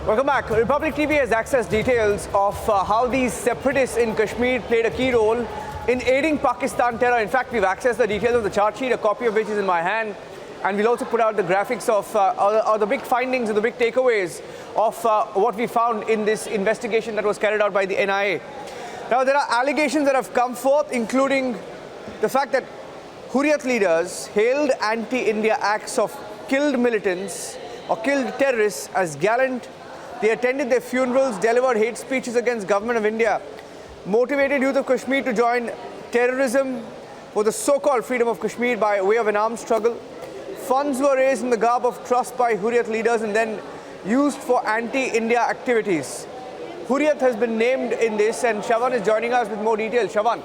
Welcome back. Republic TV has accessed details of how these separatists in Kashmir played a key role in aiding Pakistan terror. In fact, we've accessed the details of the chart sheet, a copy of which is in my hand. And we'll also put out the graphics of the big findings and the big takeaways of what we found in this investigation that was carried out by the NIA. Now, there are allegations that have come forth, including the fact that Hurriyat leaders hailed anti-India acts of killed militants or killed terrorists as gallant. They attended their funerals, delivered hate speeches against government of India, motivated youth of Kashmir to join terrorism for the so-called freedom of Kashmir by way of an armed struggle. Funds were raised in the garb of trust by Hurriyat leaders and then used for anti-India activities. Hurriyat has been named in this, and Shawan is joining us with more details. Shawan.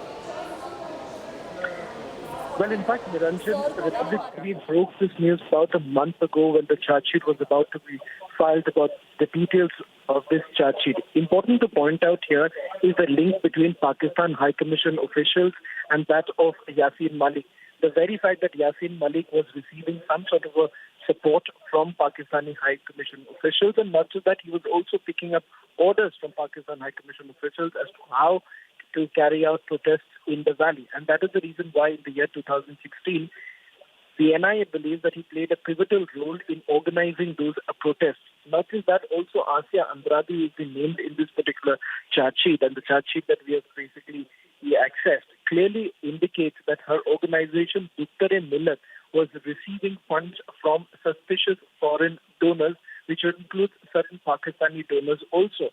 Well, in fact, Niranjan, the Republic TV broke this news about a month ago when the charge sheet was about to be filed about the details of this charge sheet. Important to point out here is the link between Pakistan High Commission officials and that of Yasin Malik. The very fact that Yasin Malik was receiving some sort of a support from Pakistani High Commission officials, and not just that, he was also picking up orders from Pakistan High Commission officials as to how to carry out protests in the valley. And that is the reason why in the year 2016, the NIA believes that he played a pivotal role in organizing those protests. Not just that, also Asia Andrabi has been named in this particular charge sheet, and the charge sheet that we have basically accessed clearly indicates that her organization, Duktar-e-Millat, was receiving funds from suspicious foreign donors, which includes certain Pakistani donors also.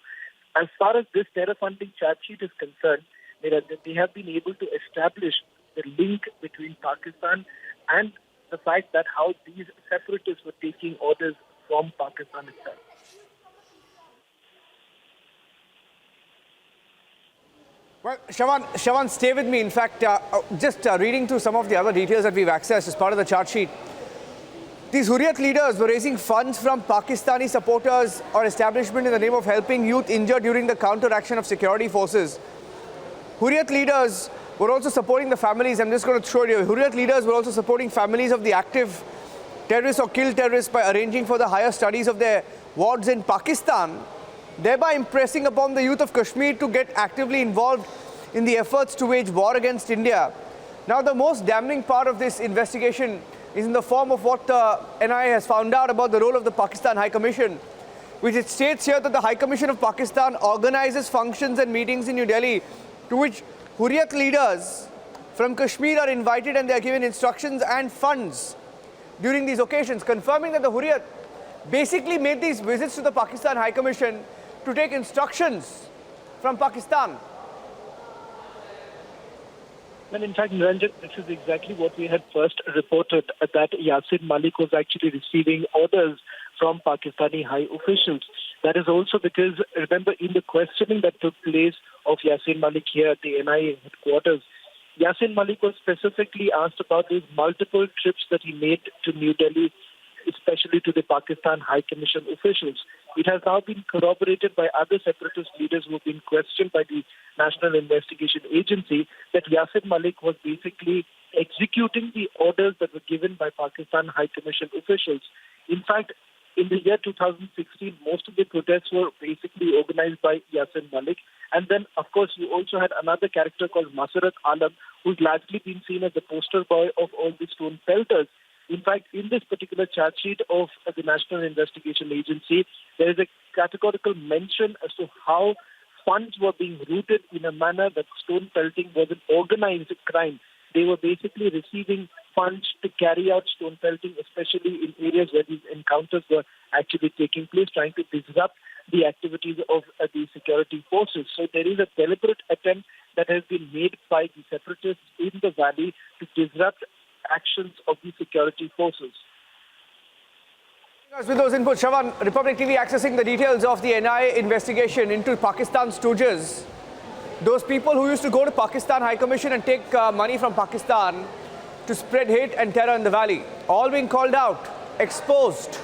As far as this terror funding charge sheet is concerned, they have been able to establish the link between Pakistan and the fact that how these separatists were taking orders from Pakistan itself. Well, Shawan, stay with me. In fact, just reading through some of the other details that we've accessed as part of the chart sheet, these Hurriyat leaders were raising funds from Pakistani supporters or establishment in the name of helping youth injured during the counteraction of security forces. Hurriyat leaders were also supporting the families. I'm just going to show you. Hurriyat leaders were also supporting families of the active terrorists or killed terrorists by arranging for the higher studies of their wards in Pakistan, thereby impressing upon the youth of Kashmir to get actively involved in the efforts to wage war against India. Now, the most damning part of this investigation is in the form of what the NIA has found out about the role of the Pakistan High Commission, which it states here that the High Commission of Pakistan organizes functions and meetings in New Delhi to which Hurriyat leaders from Kashmir are invited, and they are given instructions and funds during these occasions, confirming that the Hurriyat basically made these visits to the Pakistan High Commission to take instructions from Pakistan. Well, in fact, Niranjan, this is exactly what we had first reported, that Yasin Malik was actually receiving orders from Pakistani high officials. That is also because, remember, in the questioning that took place of Yasin Malik here at the NIA headquarters, Yasin Malik was specifically asked about these multiple trips that he made to New Delhi, especially to the Pakistan High Commission officials. It has now been corroborated by other separatist leaders who have been questioned by the National Investigation Agency that Yasin Malik was basically executing the orders that were given by Pakistan High Commission officials. In fact, in the year 2016, most of the protests were basically organized by Yasin Malik. And then, of course, you also had another character called Masarat Alam, who's largely been seen as the poster boy of all the stone pelters. In fact, in this particular charge sheet of the National Investigation Agency, there is a categorical mention as to how funds were being routed in a manner that stone pelting was an organized crime. They were basically receiving funds to carry out stone pelting, especially in areas where these encounters were actually taking place, trying to disrupt the activities of the security forces. So there is a deliberate attempt that has been made by the separatists in the valley to disrupt actions of the security forces. With those inputs, Shawan, Republic TV accessing the details of the NIA investigation into Pakistan stooges. Those people who used to go to Pakistan High Commission and take money from Pakistan to spread hate and terror in the valley, all being called out, exposed.